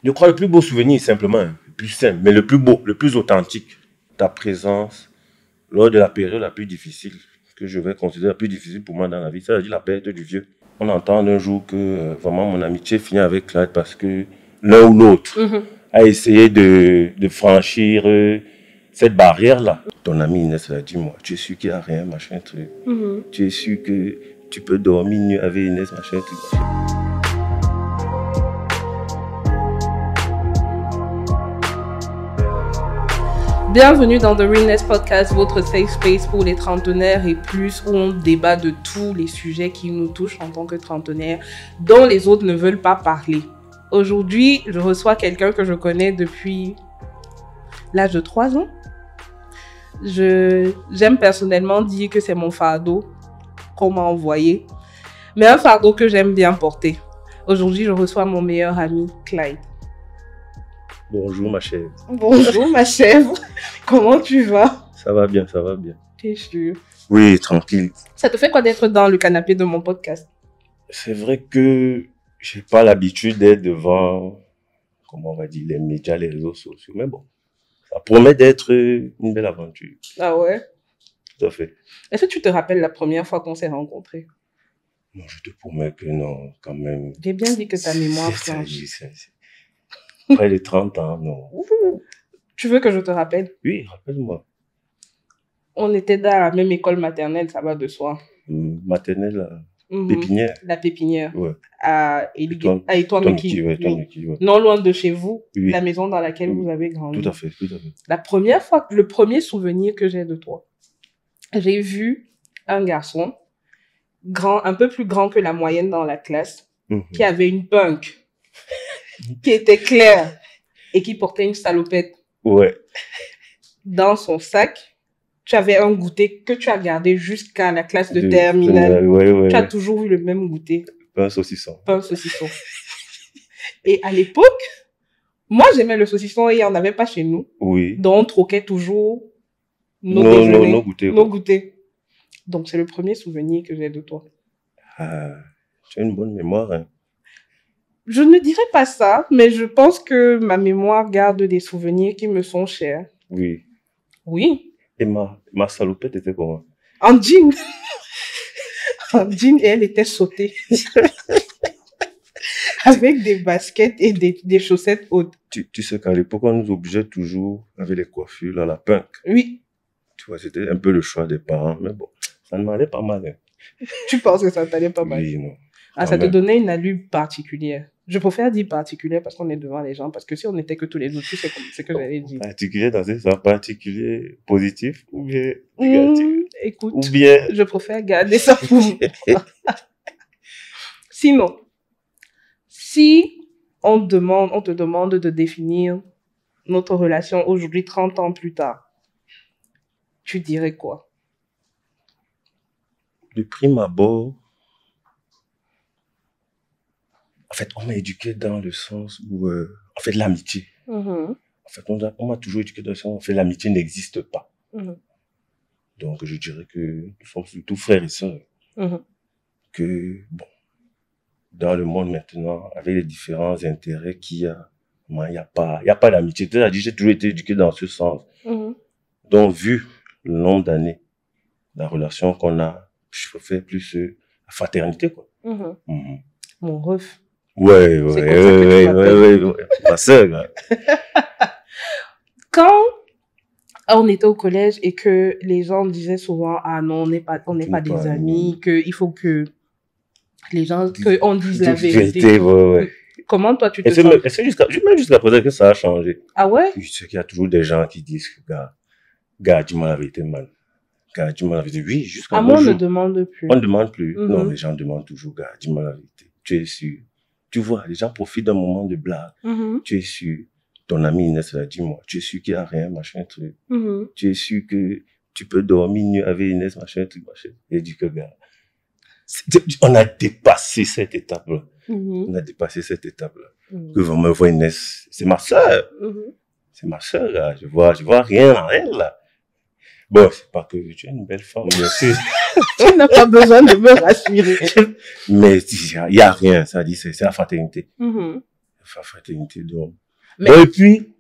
Je crois le plus beau souvenir, simplement, le plus simple, mais le plus beau, le plus authentique. Ta présence lors de la période la plus difficile, que je vais considérer la plus difficile pour moi dans la vie, c'est-à-dire la perte du vieux. On entend un jour que vraiment mon amitié finit avec Clyde parce que l'un ou l'autre a essayé de franchir cette barrière-là. Ton ami Inès a dit, moi, tu es sûr qu'il n'y a rien, machin, truc. Tu es sûr que tu peux dormir mieux avec Inès, machin, truc, machin. Bienvenue dans The Realness Podcast, votre safe space pour les trentenaires et plus, où on débat de tous les sujets qui nous touchent en tant que trentenaires, dont les autres ne veulent pas parler. Aujourd'hui, je reçois quelqu'un que je connais depuis l'âge de 3 ans. J'aime personnellement dire que c'est mon fardeau qu'on m'a envoyé, mais un fardeau que j'aime bien porter. Aujourd'hui, je reçois mon meilleur ami, Clyde. Bonjour ma chère. Bonjour ma chèvre, comment tu vas? Ça va bien, ça va bien. T'es sûr? Oui, tranquille. Ça te fait quoi d'être dans le canapé de mon podcast? C'est vrai que j'ai pas l'habitude d'être devant, comment on va dire, les médias, les réseaux sociaux, mais bon, ça promet d'être une belle aventure. Ah ouais? Tout à fait. Est-ce que tu te rappelles la première fois qu'on s'est rencontrés? Non, je te promets que non, quand même. J'ai bien dit que ta mémoire flanche. Près de 30 ans, non. Tu veux que je te rappelle? Oui, rappelle-moi. On était dans la même école maternelle, ça va de soi. Maternelle, Pépinière. La Pépinière. Ouais. À Étoile-Meki. Ouais. Non loin de chez vous, Oui. la maison dans laquelle vous avez grandi. Tout à fait, tout à fait. La première fois, le premier souvenir que j'ai de toi, j'ai vu un garçon, grand, un peu plus grand que la moyenne dans la classe, qui avait une punk, qui était claire et qui portait une salopette. Ouais. Dans son sac, tu avais un goûter que tu as gardé jusqu'à la classe de terminale. Ouais. Tu as toujours eu le même goûter. Pain saucisson. Pain saucisson. Et à l'époque, moi j'aimais le saucisson et il n'y en avait pas chez nous. Oui. Donc on troquait toujours nos déjeuners, nos goûters. Donc c'est le premier souvenir que j'ai de toi. Ah, tu as une bonne mémoire, hein. Je ne dirais pas ça, mais je pense que ma mémoire garde des souvenirs qui me sont chers. Oui. Oui. Et ma salopette était comment? En jean. En jean, et elle était sautée. Avec des baskets et des chaussettes hautes. Tu sais qu'à l'époque, on nous obligeait toujours avec les coiffures, la punk. Oui. Tu vois, c'était un peu le choix des parents, mais bon, ça ne m'allait pas mal, hein. Tu penses que ça t'allait pas mal? Oui, non. Ah, ça te donnait une allure particulière. Je préfère dire particulière parce qu'on est devant les gens, parce que si on n'était que tous les autres, tu sais ce que j'allais dire. Particulier dans ce sens, particulier positif ou bien négatif? Écoute, ou bien... je préfère garder ça pour moi. Sinon, si on te demande de définir notre relation aujourd'hui, 30 ans plus tard, tu dirais quoi? De prime abord, en fait, on m'a éduqué dans le sens où, en fait, l'amitié. En fait, on m'a toujours éduqué dans le sens où, en fait, l'amitié n'existe pas. Donc, je dirais que nous sommes surtout frères et sœurs. Que, bon, dans le monde maintenant, avec les différents intérêts qu'il y a, il n'y a pas d'amitié. C'est-à-dire, j'ai toujours été éduqué dans ce sens. Donc, vu le nombre d'années, la relation qu'on a, je préfère plus la fraternité, quoi. Mon ref. Ouais. Ma sœur, là. Quand on était au collège et que les gens disaient souvent, ah non, on n'est pas des amis, qu'il faut que les gens, qu'on dise la vérité. Ouais. Comment toi tu te sens? Même jusqu'à présent que ça a changé. Ah ouais? Je sais qu'il y a toujours des gens qui disent que, gars, dis-moi la vérité, man. Gars, dis-moi la vérité. Oui, jusqu'à moi, on ne demande plus. On ne demande plus. Non, les gens demandent toujours, gars, dis-moi la vérité. Tu es sûr? Tu vois, les gens profitent d'un moment de blague. Tu es sûr? Ton ami Inès l'a dit, moi, tu es sûr qu'il n'y a rien, machin, truc. Tu es sûr que tu peux dormir mieux avec Inès, machin, truc, machin. Et dit que, gars, on a dépassé cette étape-là. On a dépassé cette étape-là. Que vraiment, voir Inès, c'est ma sœur. C'est ma sœur, là. Je vois rien en elle, là. Bon, c'est pas que tu es une belle femme, bien sûr. Tu n'as pas besoin de me rassurer. Mais il y a rien, ça dit, c'est la fraternité. fraternité. Donc. Et puis,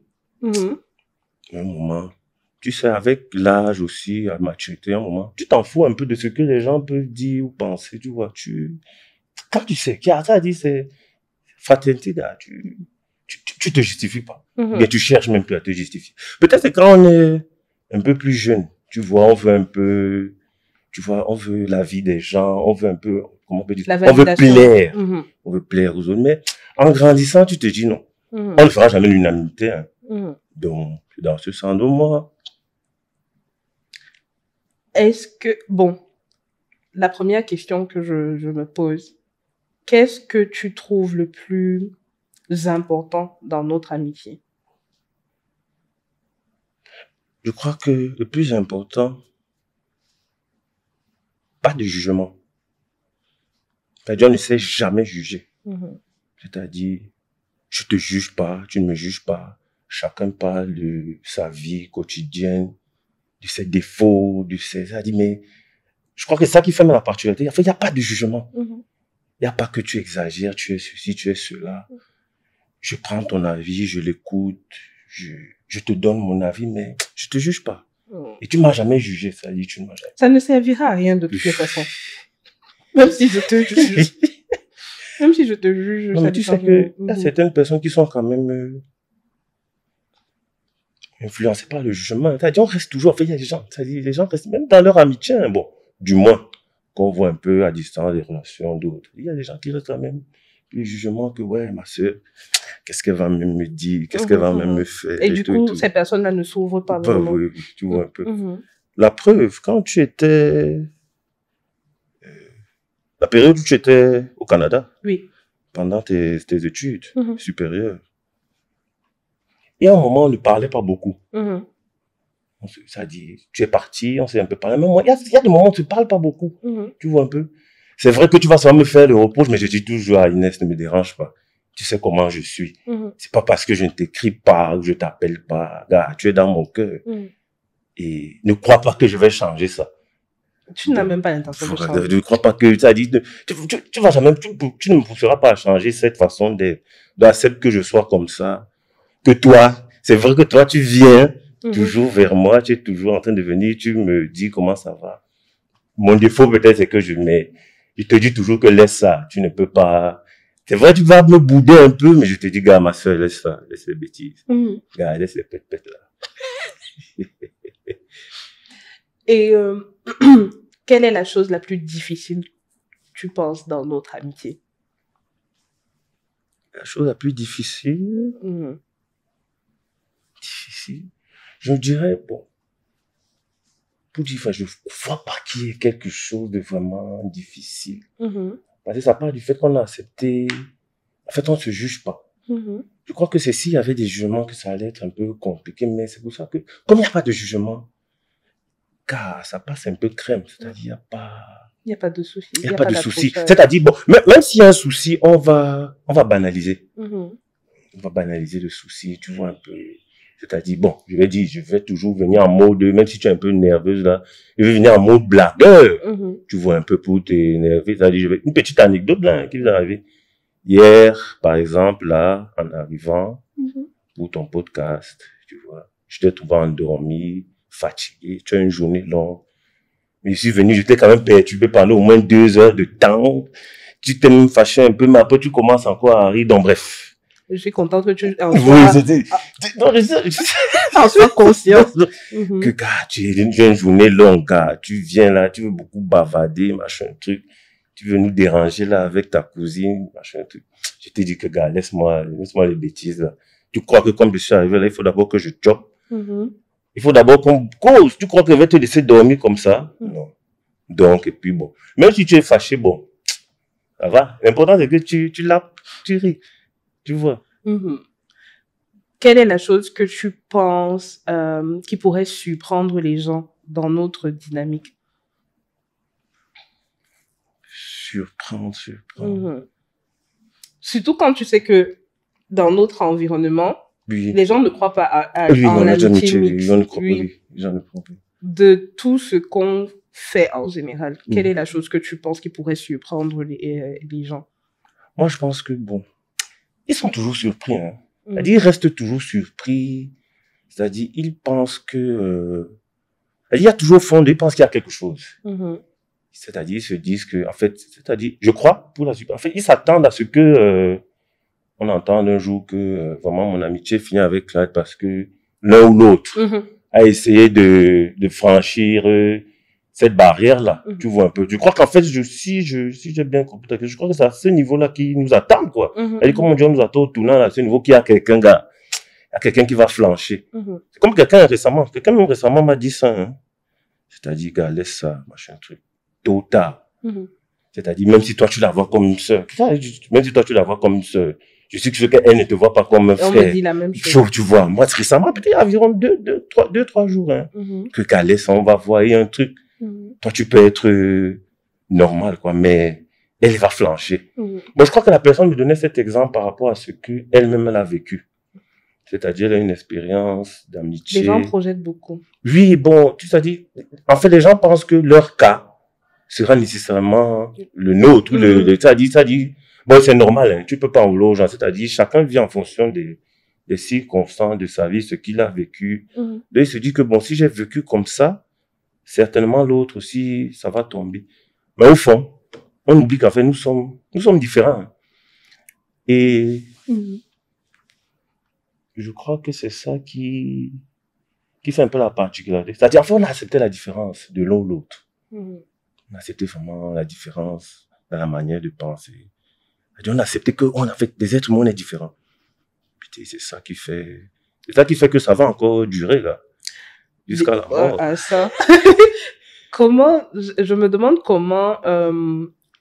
un moment, tu sais, avec l'âge aussi, la maturité, un moment, tu t'en fous un peu de ce que les gens peuvent dire ou penser, tu vois. Quand tu sais qu'il y a ça, dit c'est fraternité, là, tu te justifies pas. Bien, tu cherches même plus à te justifier. Peut-être que quand on est un peu plus jeune, tu vois, on veut un peu, tu vois, on veut la vie des gens, on veut un peu, comment on peut dire, on veut plaire. On veut plaire aux autres. Mais en grandissant, tu te dis non. On ne fera jamais l'unanimité. Hein. Donc, dans ce sens, moi. Est-ce que, bon, la première question que je me pose, qu'est-ce que tu trouves le plus important dans notre amitié? Je crois que le plus important, pas de jugement. C'est-à-dire, on ne sait jamais juger. C'est-à-dire, je te juge pas, tu ne me juges pas. Chacun parle de sa vie quotidienne, de ses défauts, de ses... Ça dit, mais je crois que c'est ça qui fait la particularité. En fait, il n'y a pas de jugement. Il n'y a pas que tu exagères, tu es ceci, tu es cela. Je prends ton avis, je l'écoute, je te donne mon avis, mais je te juge pas. Et tu m'as jamais jugé, ça dit, tu ne m'as jamais. Ça ne servira à rien de toute façon. Même si je te juge. Même si je te juge. Non, mais tu sais que il y a certaines personnes qui sont quand même influencées par le jugement. C'est-à-dire, on reste toujours, en fait, il y a des gens, c'est-à-dire, les gens restent même dans leur amitié, hein, bon, du moins, qu'on voit un peu à distance des relations d'autres. Il y a des gens qui restent quand même le jugement que, ouais, ma sœur, qu'est-ce qu'elle va même me dire, qu'est-ce qu'elle va même me faire. Et du coup, ces personnes-là ne s'ouvrent pas vraiment. Oui, tu vois un peu. La preuve, quand tu étais, la période où tu étais au Canada, pendant tes études supérieures, il y a un moment, on ne parlait pas beaucoup. Ça dit, tu es parti, on s'est un peu parlé. Mais moi, il y a des moments où on ne se parle pas beaucoup. Tu vois un peu. C'est vrai que tu vas souvent me faire le reproche, mais je dis toujours à Inès, ne me dérange pas. Tu sais comment je suis. C'est pas parce que je ne t'écris pas ou je t'appelle pas. Gars, tu es dans mon cœur. Et ne crois pas que je vais changer ça. Tu n'as même pas l'intention de changer. Je ne crois pas que ça dit, tu vas jamais, tu ne me pousseras pas à changer cette façon d'accepter que je sois comme ça. Que toi, c'est vrai que toi, tu viens toujours vers moi, tu es toujours en train de venir, tu me dis comment ça va. Mon défaut, peut-être, c'est que je te dis toujours que laisse ça, tu ne peux pas. C'est vrai, tu vas me bouder un peu, mais je te dis, gars, ma soeur, laisse ça, laisse les bêtises. Gars, laisse les pètes là. Et quelle est la chose la plus difficile, tu penses, dans notre amitié? La chose la plus difficile? Difficile? Je dirais, bon, pour dire, je ne vois pas qu'il y ait quelque chose de vraiment difficile. Parce que ça part du fait qu'on a accepté. En fait, on ne se juge pas. Je crois que c'est s'il y avait des jugements que ça allait être un peu compliqué, mais c'est pour ça que, comme il n'y a pas de jugement, car ça passe un peu crème, c'est-à-dire, il n'y a pas... Il n'y a pas de souci. Il n'y a pas de souci. C'est-à-dire, bon, même s'il y a un souci, on va banaliser. On va banaliser le souci, tu vois un peu. C'est-à-dire, bon, je vais dire, je vais toujours venir en mode, même si tu es un peu nerveuse là, je vais venir en mode blagueur. Tu vois un peu pour t'énerver. C'est-à-dire, une petite anecdote là, qui vous est arrivée. Hier, par exemple, là, en arrivant, pour ton podcast, tu vois, je t'ai trouvé endormi, fatigué, tu as une journée longue. Mais je suis venu, j'étais quand même perturbé pendant au moins 2 heures de temps. Tu t'es même fâché un peu, mais après tu commences encore à rire, donc bref. Je suis contente que tu en sois conscient. Que, gars, tu as une journée longue, gars. Tu viens là, tu veux beaucoup bavarder, machin, truc. Tu veux nous déranger là avec ta cousine, machin, truc. Je t'ai dit que, gars, laisse-moi les bêtises là. Tu crois que comme je suis arrivé là, il faut d'abord que je chope. Il faut d'abord qu'on cause. Tu crois que je vais te laisser dormir comme ça? Non. Donc, et puis bon. Même si tu es fâché, bon, ça va. L'important, c'est que tu ris. Tu vois. Quelle est la chose que tu penses qui pourrait surprendre les gens dans notre dynamique? Surprendre. Surtout quand tu sais que dans notre environnement, les gens ne croient pas à l'amitié mixte. Ils ne croient pas. De tout ce qu'on fait en général, quelle est la chose que tu penses qui pourrait surprendre les gens? Moi, je pense que, bon, ils sont toujours surpris. Hein. C'est-à-dire, ils restent toujours surpris. C'est-à-dire, ils pensent que... il y a toujours au fond d'eux, ils pensent qu'il y a quelque chose. C'est-à-dire, ils se disent que, en fait, c'est-à-dire, je crois, pour la suite, en fait, ils s'attendent à ce que on entende un jour que vraiment mon amitié finit avec Clyde parce que l'un ou l'autre a essayé de franchir cette barrière-là. Tu vois un peu. Je crois qu'en fait, si j'ai bien compris, je crois que c'est à ce niveau-là qu'ils nous attendent, quoi. Et comme Dieu nous attend au tournant, à ce niveau qu'il y a quelqu'un qui va flancher. C'est comme quelqu'un même récemment m'a dit ça, hein. C'est-à-dire, gars, laisse ça, machin, truc. Tôt ou tard. C'est-à-dire, même si toi, tu la vois comme une sœur, je suis sûr qu'elle ne te voit pas comme un frère. On me dit la même chose. Tu vois, moi, récemment, peut-être il y a environ 2-3 jours, hein, que Calès, on va voir, il y a un truc. Toi, tu peux être normal, quoi, mais elle va flancher. Moi, je crois que la personne me donnait cet exemple par rapport à ce qu'elle-même, elle a vécu. C'est-à-dire, elle a une expérience d'amitié. Les gens projettent beaucoup. Oui, bon, tu sais, dit, en fait, les gens pensent que leur cas sera nécessairement le nôtre. C'est-à-dire, bon, c'est normal, hein, tu peux pas en vouloir aux gens. C'est-à-dire, chacun vit en fonction des circonstances de sa vie, ce qu'il a vécu. Donc, il se dit que, bon, si j'ai vécu comme ça, certainement l'autre aussi, ça va tomber. Mais au fond, on oublie qu'en fait, nous sommes différents. Hein. Et je crois que c'est ça qui fait un peu la particularité. C'est-à-dire, en fait, on a accepté la différence de l'un ou l'autre. On a accepté vraiment la différence dans la manière de penser. C'est-à-dire, on a accepté qu'on a fait des êtres humains, on est différents. Putain, c'est ça qui fait que ça va encore durer, là. Jusqu'à la mort. Ça. Je me demande comment,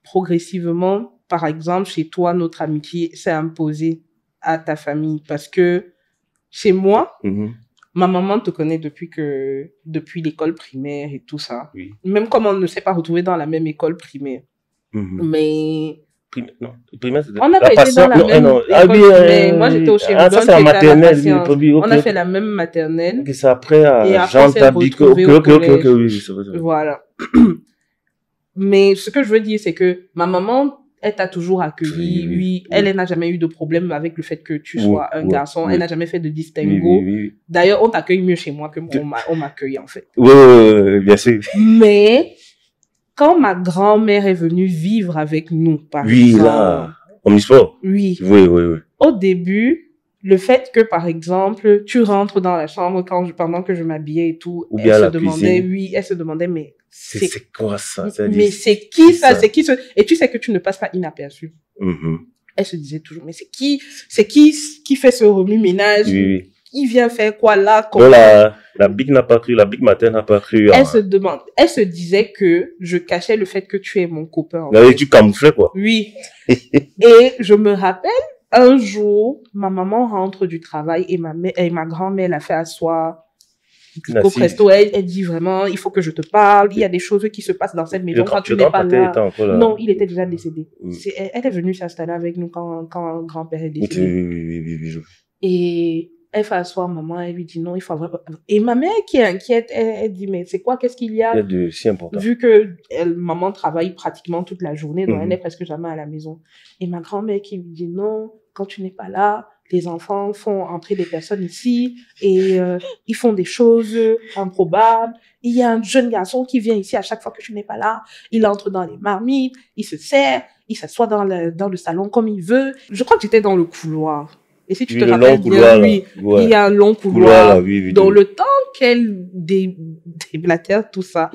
progressivement, par exemple, chez toi, notre amitié s'est imposée à ta famille. Parce que, chez moi, ma maman te connaît depuis l'école primaire et tout ça. Oui. Même comme on ne s'est pas retrouvés dans la même école primaire. Mais... Primaire, on n'a pas été dans la même école primaire. Moi, j'étais au Chéridon. Ça, c'est la maternelle. On a fait la même maternelle. Et c'est après à Jean Tabico. Oui, c'est vrai. Voilà. Mais ce que je veux dire, c'est que ma maman, elle t'a toujours accueilli. Oui. Elle n'a jamais eu de problème avec le fait que tu sois un garçon. Elle n'a jamais fait de distinguo. Oui. D'ailleurs, on t'accueille mieux chez moi que on m'accueille, en fait. Oui, bien sûr. Mais, quand ma grand-mère est venue vivre avec nous, par exemple. Oui, là, omnisport. Oui. Oui. Au début, le fait que, par exemple, tu rentres dans la chambre pendant que je m'habillais et tout, ou bien elle se demandait, mais c'est quoi ça? Mais c'est qui ça? C'est qui et tu sais que tu ne passes pas inaperçu. Elle se disait toujours, mais c'est qui fait ce remue-ménage? Oui. Il vient faire quoi là? Donc la big matin n'a pas cru. Elle se disait que je cachais le fait que tu es mon copain. Tu camouflais, quoi. Oui. Et je me rappelle, un jour, ma maman rentre du travail et ma grand-mère l'a fait asseoir au presto. Elle dit vraiment, il faut que je te parle, il y a des choses qui se passent dans cette maison quand tu n'es pas là. Non, il était déjà décédé. Elle est venue s'installer avec nous quand grand-père est décédé. Oui. Et elle fait asseoir maman, elle lui dit non, il faut avoir... Et ma mère qui est inquiète, elle dit mais c'est quoi, qu'est-ce qu'il y a? Il y a de si important. Vu que maman travaille pratiquement toute la journée, donc elle n'est presque jamais à la maison. Et ma grand-mère qui lui dit non, quand tu n'es pas là, les enfants font entrer des personnes ici et ils font des choses improbables. Il y a un jeune garçon qui vient ici à chaque fois que tu n'es pas là. Il entre dans les marmites, il se sert, il s'assoit dans le salon comme il veut. Je crois que j'étais dans le couloir. Et si tu te rappelles bien, il y a un long couloir. Dans le temps qu'elle déblatère tout ça,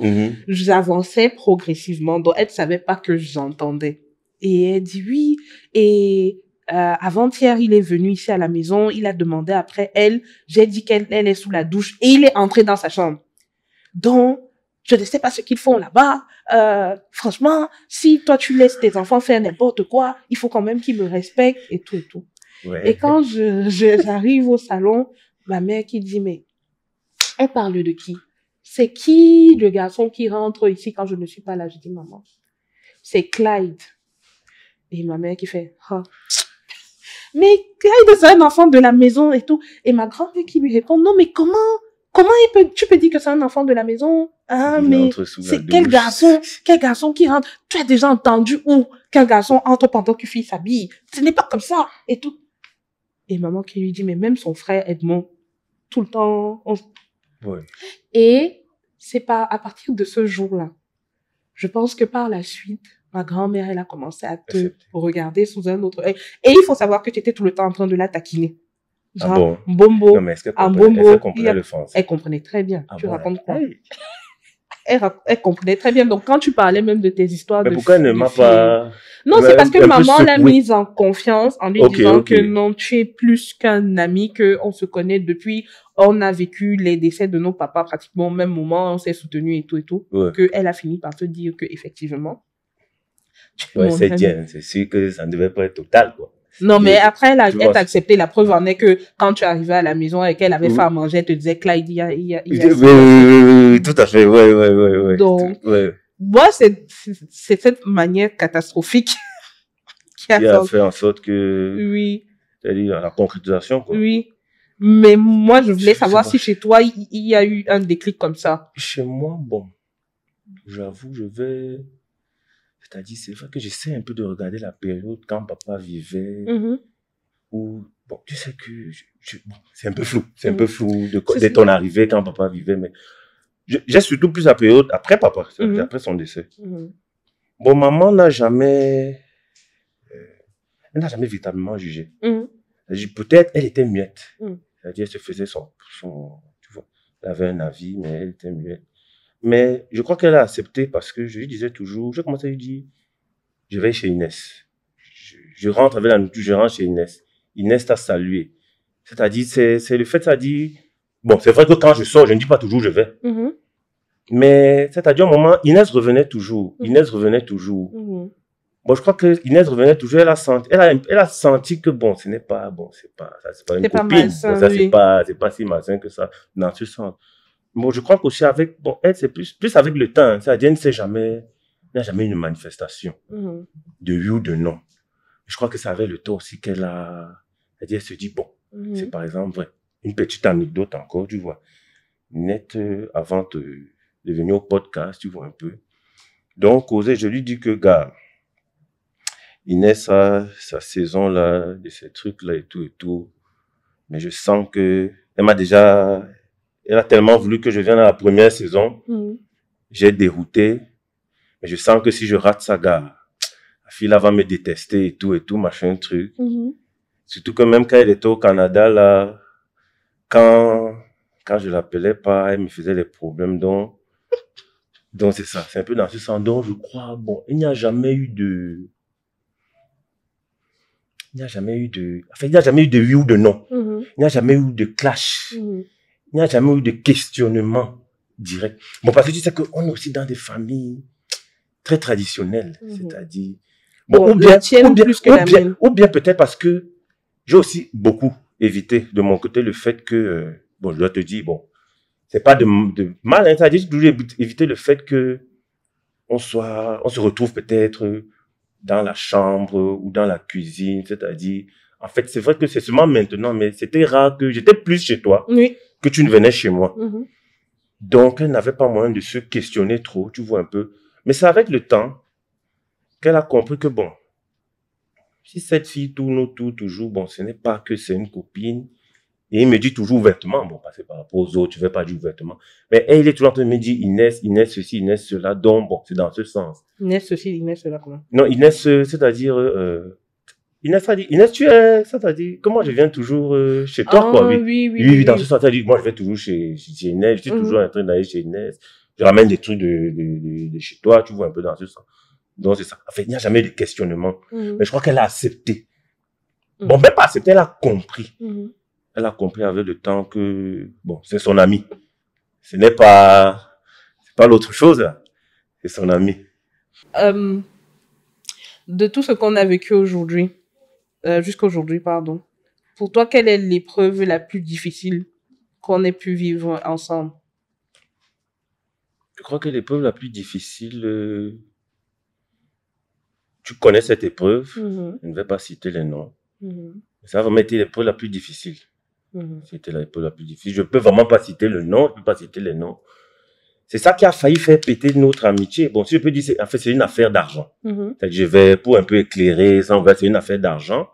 j'avançais progressivement. Donc, elle ne savait pas que j'entendais. Et elle dit oui. Et avant-hier, il est venu ici à la maison. Il a demandé après elle. J'ai dit qu'elle est sous la douche. Et il est entré dans sa chambre. Donc, je ne sais pas ce qu'ils font là-bas. Franchement, si toi, tu laisses tes enfants faire n'importe quoi, il faut quand même qu'ils me respectent et tout et tout. Ouais. Et quand j'arrive au salon, ma mère qui dit, mais elle parle de qui? C'est qui le garçon qui rentre ici quand je ne suis pas là? Je dis, maman, c'est Clyde. Et ma mère qui fait, oh. Mais Clyde, c'est un enfant de la maison et tout. Et ma grand-mère qui lui répond, non, mais comment tu peux dire que c'est un enfant de la maison? Hein, mais c'est quel garçon qui rentre? Tu as déjà entendu où qu'un garçon entre pendant qu'une fille s'habille? Ce n'est pas comme ça et tout. Et maman qui lui dit, mais même son frère Edmond, tout le temps... Ouais. Et c'est pas à partir de ce jour-là, je pense que par la suite, ma grand-mère, elle a commencé à te regarder sous un autre œil. Et il faut savoir que tu étais tout le temps en train de la taquiner. Genre, Bombo, non, mais est-ce qu'elle comprenait le français? Elle comprenait très bien. Tu racontes quoi? Elle comprenait très bien. Donc, quand tu parlais même de tes histoires mais pourquoi elle ne m'a pas... Non, c'est parce que maman l'a mise en confiance en lui disant que non, tu es plus qu'un ami, qu'on se connaît depuis, on a vécu les décès de nos papas pratiquement au même moment, on s'est soutenu et tout, que elle a fini par te dire que effectivement. Ouais, c'est bien, c'est sûr que ça ne devait pas être total, quoi. Non, mais après, elle t'a accepté. La preuve en est que quand tu arrivais à la maison et qu'elle avait fait à manger, elle te disait, Clyde, il y a oui, tout à fait, ouais. Donc, moi, c'est cette manière catastrophique qui a fait en sorte que... Oui. C'est-à-dire la concrétisation, quoi. Oui. Mais moi, je voulais savoir si chez toi, il y a eu un déclic comme ça. Chez moi, bon, j'avoue, c'est-à-dire, c'est vrai que j'essaie un peu de regarder la période quand papa vivait, où, bon, tu sais que, bon, c'est un peu flou, de ton arrivée quand papa vivait, mais j'ai surtout plus la période après papa, après son décès. Bon, maman n'a jamais véritablement jugé. Peut-être, elle était muette. C'est-à-dire, elle se faisait tu vois, elle avait un avis, mais elle était muette. Mais je crois qu'elle a accepté parce que je lui disais toujours, je commençais à lui dire, je vais chez Inès. Je rentre avec la nourriture, je rentre chez Inès. Inès t'a salué. C'est-à-dire, c'est le fait, c'est-à-dire, bon, c'est vrai que quand je sors, je ne dis pas toujours je vais. Mais, c'est-à-dire, au moment, Inès revenait toujours. Bon, je crois que Inès revenait toujours, elle a senti que bon, ce n'est pas, bon, c'est pas une copine. Malsain, ça, c'est pas si malsain que ça, dans ce sens. Bon, je crois qu'aussi avec, bon, elle, c'est plus avec le temps, c'est-à-dire, elle n'a jamais eu une manifestation de oui ou de non. Je crois que c'est avec le temps aussi c'est-à-dire, elle se dit, bon, c'est par exemple, vrai, une petite anecdote encore, tu vois, net, avant de venir au podcast, tu vois un peu. Donc, je lui dis que, gars, Inès a sa saison là, de ces trucs là et tout, mais je sens que, elle a tellement voulu que je vienne à la première saison. J'ai dérouté. Mais je sens que si je rate ça, gars, la fille là va me détester et tout, machin, truc. Surtout que même quand elle était au Canada, là, quand je l'appelais pas, elle me faisait des problèmes. Donc c'est ça. C'est un peu dans ce sens. Donc, je crois, bon, il n'y a jamais eu de oui ou de non. Il n'y a jamais eu de clash. Il n'y a jamais eu de questionnement direct. Bon, parce que tu sais qu'on est aussi dans des familles très traditionnelles, c'est-à-dire... Bon, ou bien peut-être parce que j'ai aussi beaucoup évité de mon côté le fait que... bon, je dois te dire, bon, c'est pas de mal, hein, c'est-à-dire que j'ai évité le fait que on se retrouve peut-être dans la chambre ou dans la cuisine, c'est-à-dire... En fait, c'est vrai que c'est seulement maintenant, mais c'était rare que j'étais plus chez toi. Oui. Que tu ne venais chez moi. Donc, elle n'avait pas moyen de se questionner trop, tu vois un peu. Mais c'est avec le temps qu'elle a compris que, bon, si cette fille tourne autour toujours, bon, ce n'est pas que c'est une copine. Et il me dit toujours ouvertement, bon, parce que par rapport aux autres, tu ne vais pas dire ouvertement. Mais elle, il est toujours en train de me dire Inès ceci, Inès cela. Donc, bon, c'est dans ce sens. Inès ceci, Inès cela, comment? Non, Inès, c'est-à-dire... Inès a dit, Inès, c'est-à-dire, comment je viens toujours chez toi, quoi, oui, dans ce sens, c'est-à-dire, moi, je vais toujours chez Inès, je suis toujours en train d'aller chez Inès, je ramène des trucs de chez toi, tu vois, un peu dans ce sens. Donc, c'est ça. En fait, il n'y a jamais eu de questionnement. Mais je crois qu'elle a accepté. Bon, même pas accepté, elle a compris. Elle a compris avec le temps que, bon, c'est son ami. Ce n'est pas, c'est pas l'autre chose, là. C'est son ami. De tout ce qu'on a vécu aujourd'hui, jusqu'aujourd'hui, pardon. Pour toi, quelle est l'épreuve la plus difficile qu'on ait pu vivre ensemble? Je crois que l'épreuve la plus difficile, tu connais cette épreuve, je ne vais pas citer les noms. Ça a vraiment été l'épreuve la plus difficile. C'était l'épreuve la plus difficile. Je peux vraiment pas citer le nom, je peux pas citer les noms. C'est ça qui a failli faire péter notre amitié. Bon, si je peux dire, en fait, c'est une affaire d'argent. Je vais, pour un peu éclairer, ça, c'est une affaire d'argent.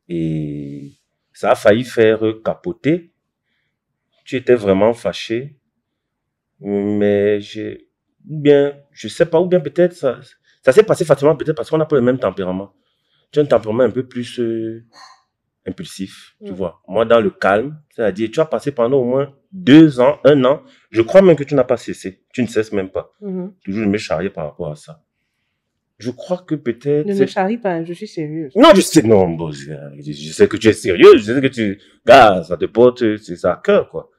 Et ça a failli faire capoter. Tu étais vraiment fâché. Mais ou bien, je sais pas, ou bien peut-être ça s'est passé facilement, peut-être parce qu'on n'a pas le même tempérament. Tu as un tempérament un peu plus impulsif, tu vois. Moi, dans le calme, c'est-à-dire, tu as passé pendant au moins 2 ans, 1 an, je crois même que tu n'as pas cessé. Tu ne cesses même pas. Toujours me charrier par rapport à ça. Je crois que peut-être... Ne me charrie pas, je suis sérieuse. Non, je sais, non, bon, je sais que tu es sérieux, je sais que tu... Gars, ça te porte, c'est ça à cœur, quoi.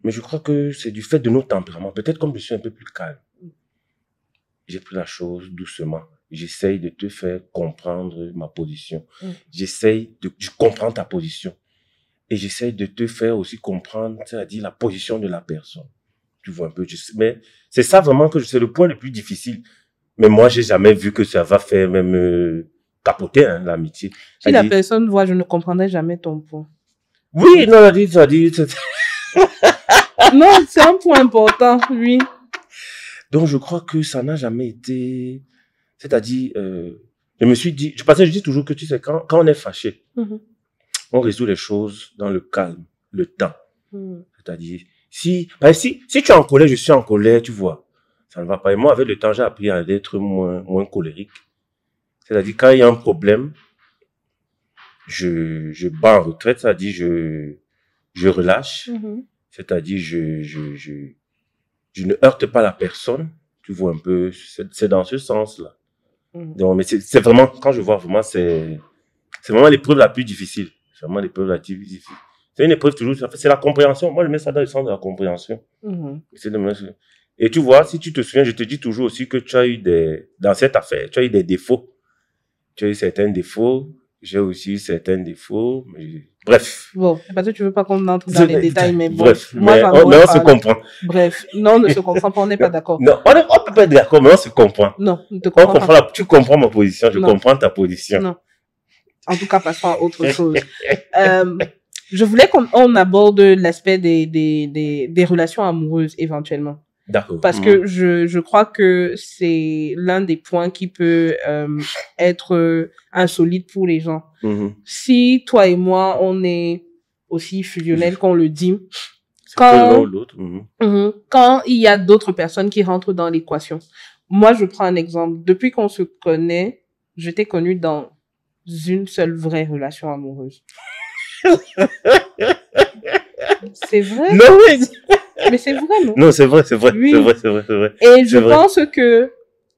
Mais je crois que c'est du fait de nos tempéraments. Peut-être comme je suis un peu plus calme. J'ai pris la chose doucement. J'essaye de te faire comprendre ma position. J'essaye de comprendre ta position. Et j'essaye de te faire aussi comprendre, c'est-à-dire la position de la personne. Tu vois un peu, mais c'est ça vraiment que c'est le point le plus difficile. Mais moi, j'ai jamais vu que ça va faire même capoter l'amitié. Si la personne voit, je ne comprendrai jamais ton point. Oui, non, ça dit. Non, c'est un point important, oui. Donc, je crois que ça n'a jamais été... C'est-à-dire, je me suis dit... Je dis toujours que, tu sais, quand on est fâché, on résout les choses dans le calme, le temps. C'est-à-dire, si tu es en colère, je suis en colère, tu vois, ça ne va pas. Et moi, avec le temps, j'ai appris à être moins colérique. C'est-à-dire, quand il y a un problème, je bats en retraite, c'est-à-dire, je relâche. C'est-à-dire, je ne heurte pas la personne. Tu vois un peu, c'est dans ce sens-là. Donc, mais c'est vraiment, quand je vois vraiment, c'est vraiment l'épreuve la plus difficile. C'est vraiment l'épreuve la plus difficile. C'est une épreuve toujours, c'est la compréhension. Moi, je mets ça dans le sens de la compréhension. Et tu vois, si tu te souviens, je te dis toujours aussi que tu as eu dans cette affaire, tu as eu des défauts. Tu as eu certains défauts. J'ai aussi eu certains défauts. Mais... Bref. Bon, parce que tu veux pas qu'on entre dans les détails, mais bon. Bref, mais on se comprend. Bref, non, on ne se comprend pas, on n'est pas d'accord. Non, on peut pas être d'accord, mais on se comprend. Non, on te comprend pas. Tu comprends ma position, je comprends ta position. Non. En tout cas, passons à autre chose. Je voulais qu'on aborde l'aspect des relations amoureuses, éventuellement. D'accord. Parce que je crois que c'est l'un des points qui peut être insolite pour les gens. Si toi et moi, on est aussi fusionnels qu'on le dit, quand il y a d'autres personnes qui rentrent dans l'équation. Moi, je prends un exemple. Depuis qu'on se connaît, je t'ai connu dans une seule vraie relation amoureuse. C'est vrai? Non, oui. Mais c'est vrai, non? Non, c'est vrai. Oui. C'est vrai. Et je pense que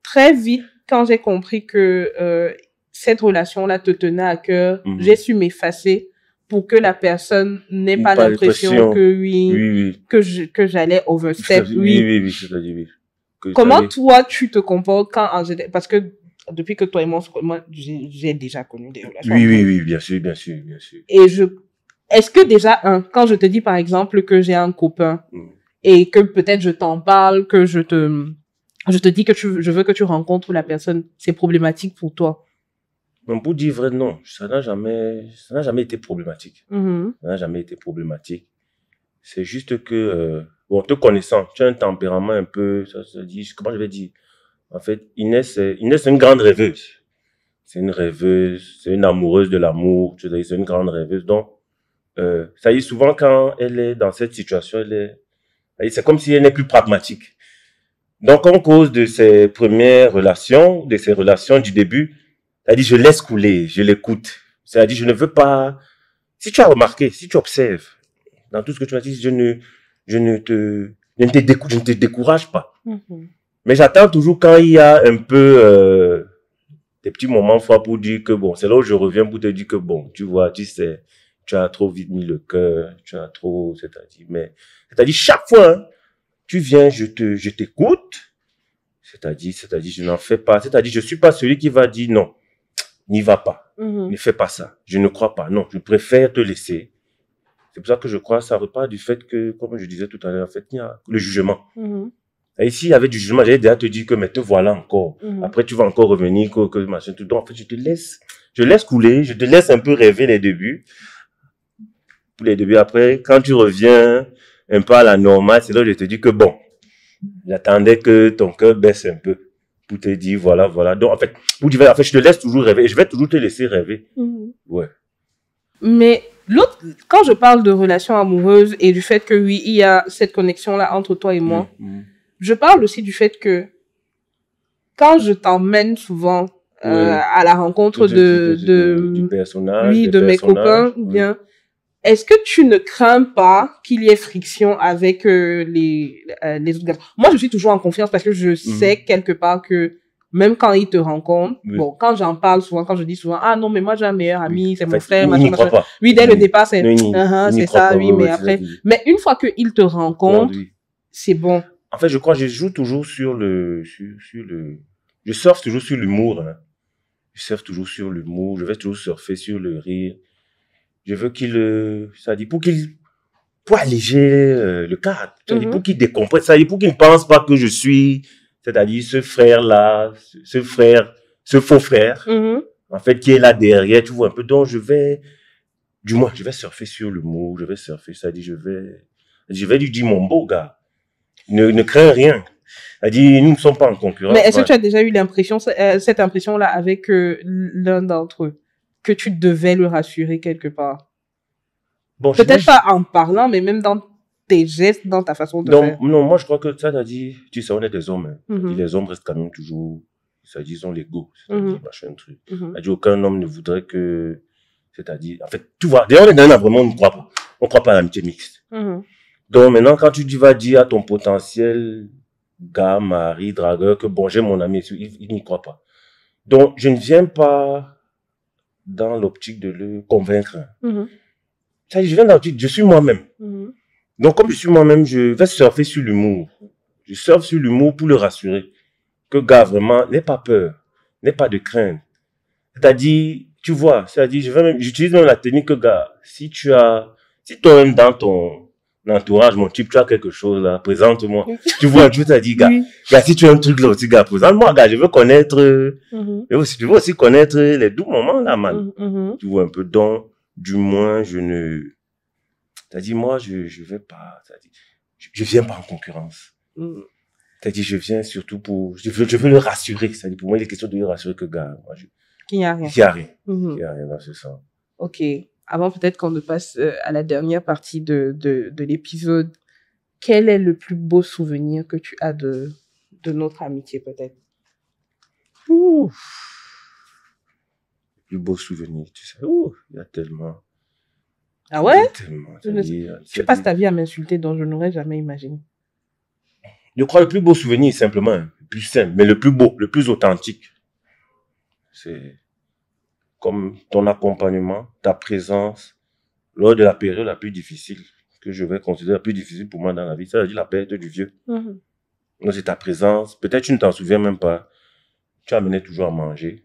très vite, quand j'ai compris que cette relation-là te tenait à cœur, j'ai su m'effacer pour que la personne n'ait pas l'impression que j'allais overstep. Oui, c'est-à-dire oui. Comment toi, tu te comportes parce que depuis que toi et moi, j'ai déjà connu des relations. Oui, bien sûr. Et est-ce que déjà, quand je te dis par exemple que j'ai un copain et que peut-être je t'en parle, que je te dis que je veux que tu rencontres la personne, c'est problématique pour toi? Mais pour dire vrai, non. Ça n'a jamais été problématique. Ça n'a jamais été problématique. C'est juste que, bon, te connaissant, tu as un tempérament un peu, ça se dit, comment je vais dire? En fait, Inès, c'est une grande rêveuse. C'est une rêveuse, c'est une amoureuse de l'amour, c'est une grande rêveuse. Donc, ça y est, souvent quand elle est dans cette situation, c'est comme si elle n'est plus pragmatique. Donc, en cause de ses premières relations, de ses relations du début, elle dit, je laisse couler, je l'écoute. C'est-à-dire, je ne veux pas... Si tu as remarqué, si tu observes, dans tout ce que tu m'as dit, je ne te décourage pas. Mais j'attends toujours quand il y a un peu des petits moments forts pour dire que bon, c'est là où je reviens pour te dire que bon, tu vois, tu sais, tu as trop vite mis le cœur, c'est-à-dire chaque fois, hein, tu viens, je t'écoute, c'est-à-dire je n'en fais pas, c'est-à-dire je suis pas celui qui va dire non, n'y va pas, ne fais pas ça, je ne crois pas, non, je préfère te laisser. C'est pour ça que je crois que ça repart du fait que, comme je disais tout à l'heure, en fait, il y a le jugement. Et ici, il y avait du jugement, j'allais déjà te dire que, mais te voilà encore. Après, tu vas encore revenir, que machin, tout. Donc, en fait, je laisse couler, je te laisse un peu rêver les débuts. Pour les débuts, après, quand tu reviens un peu à la normale, c'est là où je te dis que bon, j'attendais que ton cœur baisse un peu pour te dire, voilà. Donc, en fait, je te laisse toujours rêver et je vais toujours te laisser rêver. Ouais. Mais l'autre, quand je parle de relation amoureuse et du fait que oui, il y a cette connexion-là entre toi et moi, je parle aussi du fait que quand je t'emmène souvent à la rencontre du personnage, oui, de mes copains, bien, est-ce que tu ne crains pas qu'il y ait friction avec les autres gars? Moi, je suis toujours en confiance parce que je sais quelque part que même quand ils te rencontrent, bon, quand j'en parle souvent, quand je dis souvent, ah non, mais moi j'ai un meilleur ami, c'est mon frère, machin, machin. Oui, dès le départ, c'est c'est ça, oui, mais après, mais une fois qu'ils te rencontrent, c'est bon. En fait, je crois que je joue toujours sur je surfe toujours sur l'humour, hein. Je surfe toujours sur l'humour, je vais toujours surfer sur le rire. Je veux pour alléger le cadre, c'est-à-dire pour qu'il décompresse, c'est-à-dire pour qu'il ne pense pas que je suis, c'est-à-dire ce frère-là, ce faux frère, en fait, qui est là derrière, tu vois un peu. Donc, je vais surfer sur l'humour, c'est-à-dire je vais lui dire, mon beau gars, ne crains rien. C'est-à-dire, nous ne sommes pas en concurrence. Mais est-ce que tu as déjà eu cette impression-là avec l'un d'entre eux, que tu devais le rassurer quelque part? Bon, peut-être pas en parlant, mais même dans tes gestes, dans ta façon de faire. Non, moi je crois que ça, t'as dit, tu sais, on est des hommes. Hein. Les hommes restent quand même toujours, c'est-à-dire, ils ont l'ego, c'est-à-dire, machin, truc. C'est-à-dire, aucun homme ne voudrait que, c'est-à-dire, en fait, tu vois, d'ailleurs, on est vraiment, on ne croit pas. On croit pas à l'amitié mixte. Donc maintenant, quand tu vas dire à ton potentiel gars, mari, dragueur, que bon, j'ai mon ami, il n'y croit pas. Donc, je ne viens pas dans l'optique de le convaincre. Je viens dans l'optique, je suis moi-même. Donc, comme je suis moi-même, je vais surfer sur l'humour. Je surfe sur l'humour pour le rassurer. Que gars, vraiment, n'aie pas peur. N'aie pas de crainte. C'est-à-dire, tu vois, c'est-à-dire, j'utilise même la technique que gars, si toi-même dans ton entourage, mon type, tu as quelque chose là, présente-moi. Tu vois, je t'ai dit, gars, si tu as un truc là aussi, gars, présente-moi, gars, je veux connaître, je veux aussi connaître les doux moments là, man. Tu vois un peu, donc, du moins, c'est-à-dire, moi, je vais pas, c'est-à-dire, je viens pas en concurrence. C'est-à-dire, je viens surtout je veux le rassurer. C'est-à-dire, pour moi, il est question de le rassurer que, gars, moi, qu'il n'y a rien. Qu'il n'y a rien. Qu'il n'y a rien dans ce sens. Ok. Avant peut-être qu'on ne passe à la dernière partie de l'épisode, quel est le plus beau souvenir que tu as de notre amitié, peut-être? Le plus beau souvenir, tu sais. Il y a tellement. Ah ouais? Tellement. Tu passes ta vie à m'insulter, dont je n'aurais jamais imaginé. Je crois que le plus beau souvenir, simplement, le plus simple, mais le plus beau, le plus authentique. C'est comme ton accompagnement, ta présence, lors de la période la plus difficile, que je vais considérer la plus difficile pour moi dans la vie, c'est-à-dire la perte du vieux. Donc, c'est ta présence. Peut-être tu ne t'en souviens même pas. Tu amenais toujours à manger.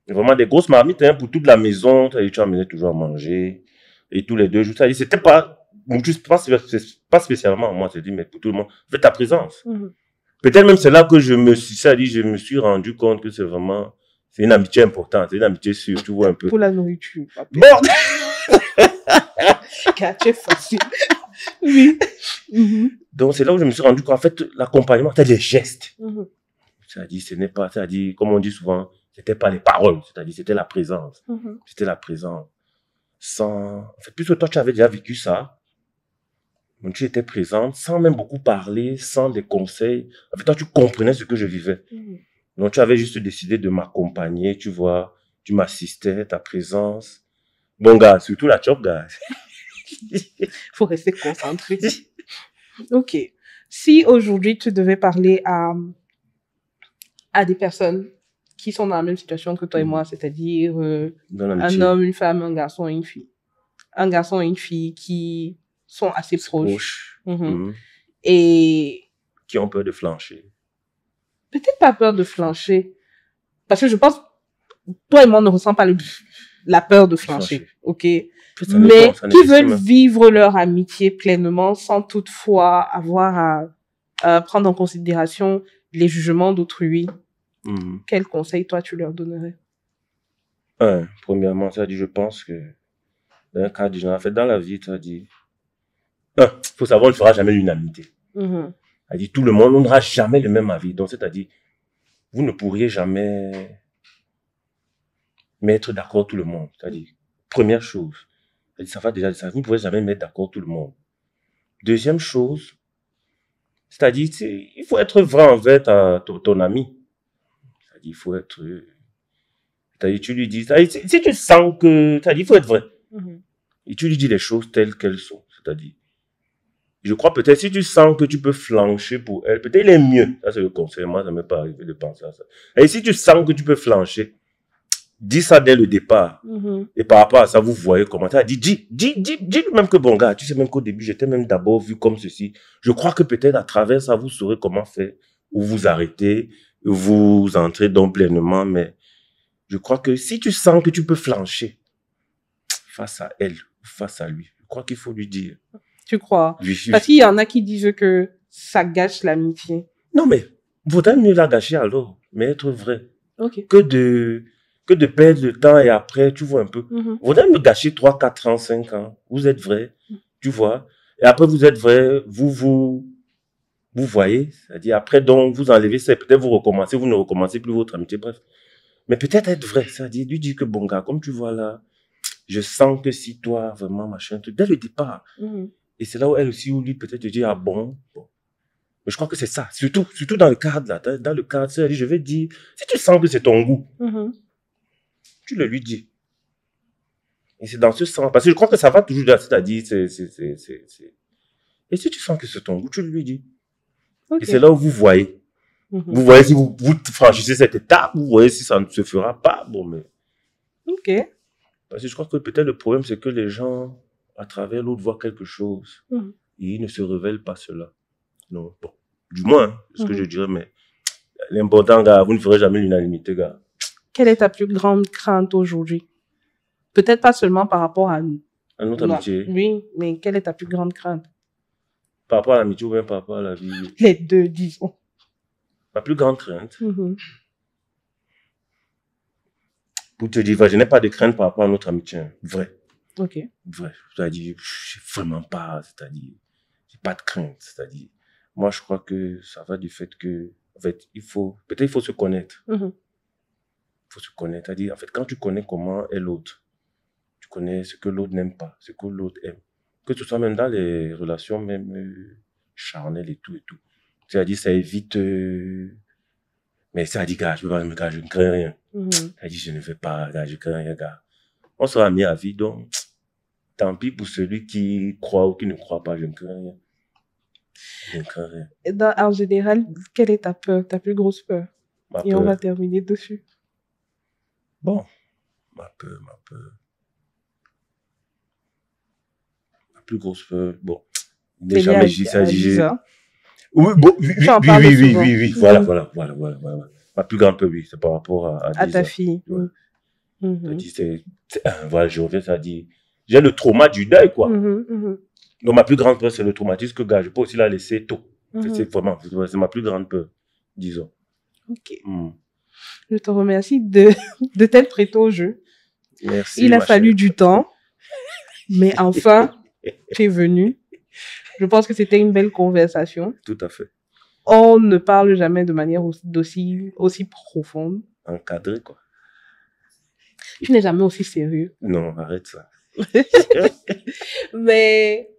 Vraiment des grosses marmites, hein, pour toute la maison. Tu amenais toujours à manger. Et tous les 2 jours. C'est-à-dire, c'était pas spécialement à moi, c'est dit, mais pour tout le monde. En fait, ta présence. Peut-être même c'est là que je me suis rendu compte que c'est une amitié importante, c'est une amitié sûre, tu vois un peu. Pour la nourriture. Bordel! C'est facile. Oui. Donc, c'est là où je me suis rendu compte, en fait, l'accompagnement, c'est des gestes. C'est-à-dire, c'est-à-dire, comme on dit souvent, c'était pas les paroles, c'est-à-dire, c'était la présence. C'était la présence. En fait, puisque toi, tu avais déjà vécu ça, donc tu étais présente, sans même beaucoup parler, sans des conseils. En fait, toi, tu comprenais ce que je vivais. Donc, tu avais juste décidé de m'accompagner, tu vois, tu m'assistais, ta présence. Bon, gars, surtout la chop, gars. Faut rester concentré. Ok. Si aujourd'hui, tu devais parler à des personnes qui sont dans la même situation que toi et moi, c'est-à-dire un homme, une femme, un garçon et une fille. Un garçon et une fille qui sont assez proches. Et qui ont peur de flancher. Peut-être pas peur de flancher. Parce que je pense, toi et moi, on ne ressent pas la peur de flancher. Ok? Mais qui veulent vivre leur amitié pleinement sans toutefois avoir à prendre en considération les jugements d'autrui. Quel conseil, toi, tu leur donnerais? Premièrement, ça dit, je pense que dans un cas du genre, en fait, dans la vie, ça dit, faut savoir, on ne fera jamais l'unanimité. Ça dit, tout le monde, on n'aura jamais le même avis. Donc, c'est-à-dire, vous ne pourriez jamais mettre d'accord tout le monde. C'est-à-dire, première chose. Ça va déjà, vous ne pouvez jamais mettre d'accord tout le monde. Deuxième chose, c'est-à-dire, il faut être vrai envers ton ami. C'est-à-dire, il faut être... C'est-à-dire, tu lui dis... Si tu sens que... C'est-à-dire, il faut être vrai. Et tu lui dis les choses telles qu'elles sont. C'est-à-dire, je crois peut-être, si tu sens que tu peux flancher pour elle, peut-être il est mieux. Ça, c'est le conseil. Moi, ça ne m'est pas arrivé de penser à ça. Et si tu sens que tu peux flancher, dis ça dès le départ. Et par rapport à ça, vous voyez comment ça. Dis même que bon gars, tu sais même qu'au début, j'étais même d'abord vu comme ceci. Je crois que peut-être à travers ça, vous saurez comment faire, ou vous arrêtez, ou vous entrez donc pleinement. Mais je crois que si tu sens que tu peux flancher face à elle, face à lui, je crois qu'il faut lui dire. Tu crois? Parce qu'il y en a qui disent que ça gâche l'amitié. Non, mais vaudrait mieux la gâcher alors, mais être vrai. Ok. Que de perdre le temps et après, tu vois un peu. Vaudrait mieux gâcher 3, 4 ans, 5 ans. Vous êtes vrai, tu vois. Et après, vous êtes vrai, vous voyez. C'est-à-dire, après, donc, vous enlevez ça, peut-être vous recommencez, vous ne recommencez plus votre amitié, bref. Mais peut-être être vrai, c'est-à-dire, lui dire que bon gars, comme tu vois là, je sens que si toi, vraiment, machin, truc, dès le départ. Et c'est là où elle aussi, où lui, peut-être te dit, ah bon. Mais je crois que c'est ça. Surtout dans le cadre, là. Dans le cadre, c'est-à-dire, je vais dire, si tu sens que c'est ton goût, tu le lui dis. Et c'est dans ce sens. Parce que je crois que ça va toujours, c'est-à-dire, Et si tu sens que c'est ton goût, tu le lui dis. Okay. Et c'est là où vous voyez. Vous voyez si vous franchissez cette étape, vous voyez si ça ne se fera pas. Bon, mais. Ok. Parce que je crois que peut-être le problème, c'est que les gens, à travers l'autre, voient quelque chose. Et ils ne se révèlent pas cela. Non, bon. Du moins, c'est ce que je dirais, mais l'important, gars, vous ne ferez jamais l'unanimité, gars. Quelle est ta plus grande crainte aujourd'hui? Peut-être pas seulement par rapport à nous. À notre amitié. Oui, mais quelle est ta plus grande crainte? Par rapport à l'amitié ou bien par rapport à la vie? Les deux, disons. Ma plus grande crainte? Pour te dire, je n'ai pas de crainte par rapport à notre amitié. Vrai. Ok. Vrai. C'est-à-dire, je n'ai vraiment pas, c'est-à-dire, j'ai pas de crainte. C'est-à-dire, moi, je crois que ça va du fait que, en fait, peut-être il faut se connaître. Il faut se connaître. C'est-à-dire, en fait, quand tu connais comment est l'autre, tu connais ce que l'autre n'aime pas, ce que l'autre aime. Que ce soit même dans les relations même charnelles et tout. C'est-à-dire, ça évite... Mais ça dit, gars, je ne crains rien. Ça dit, je ne vais pas, gars, je crains rien, gars. On sera amis à vie, donc tant pis pour celui qui croit ou qui ne croit pas, je ne crains rien. Je ne crains rien. Et en général, quelle est ta peur, ta plus grosse peur? Et on va terminer dessus. Bon, ma peur. Ma plus grosse peur, bon. Déjà, mais ça dit, oui, bon, oui. Voilà. Ma plus grande peur, oui, c'est par rapport à ta fille. Ouais. Voilà, je reviens, ça dit, j'ai le trauma du deuil, quoi. Donc, ma plus grande peur, c'est le traumatisme que, gars, je peux aussi la laisser tôt. C'est vraiment, c'est ma plus grande peur, disons. Ok. Je te remercie de t'être prêté au jeu. Merci. Il a fallu du temps, mais enfin, tu es venu. Je pense que c'était une belle conversation. Tout à fait. On ne parle jamais de manière aussi profonde. Encadré, quoi. Tu n'es jamais aussi sérieux. Non, arrête ça. Mais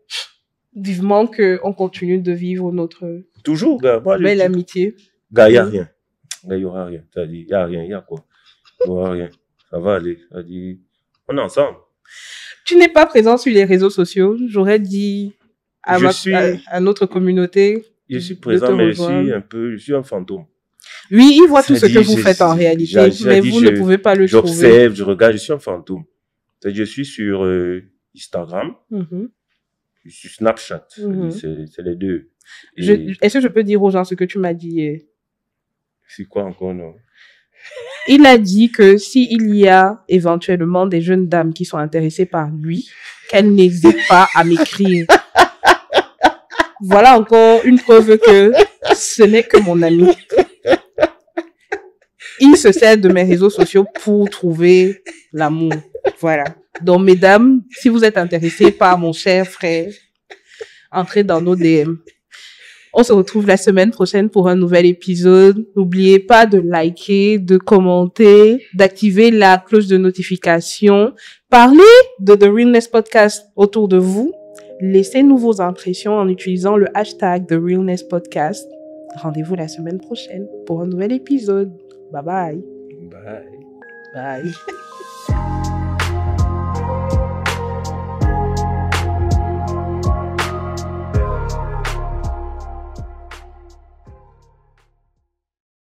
vivement qu'on continue de vivre notre toujours, gars. belle amitié. Gars, il n'y a rien. Gars, il n'y aura rien. C'est-à-dire, il n'y a rien, il y a quoi? Il n'y aura rien. Ça va aller. C'est-à-dire, on est ensemble. Tu n'es pas présent sur les réseaux sociaux. J'aurais dit à notre communauté. Je suis présent, mais je suis un fantôme. Oui, il voit tout ce que vous faites en réalité, mais vous ne pouvez pas le trouver. J'observe, je regarde, je suis un fantôme. Je suis sur Instagram, je suis sur Snapchat, c'est les deux. Est-ce que je peux dire aux gens ce que tu m'as dit? C'est quoi encore, non? Il a dit que s'il y a éventuellement des jeunes dames qui sont intéressées par lui, qu'elles n'hésitent pas à m'écrire. Voilà encore une preuve que ce n'est que mon ami. Il se sert de mes réseaux sociaux pour trouver l'amour. Voilà. Donc, mesdames, si vous êtes intéressées par mon cher frère, entrez dans nos DM. On se retrouve la semaine prochaine pour un nouvel épisode. N'oubliez pas de liker, de commenter, d'activer la cloche de notification. Parlez de The Realness Podcast autour de vous. Laissez-nous vos impressions en utilisant le hashtag The Realness Podcast. Rendez-vous la semaine prochaine pour un nouvel épisode. Bye bye. Bye. Bye.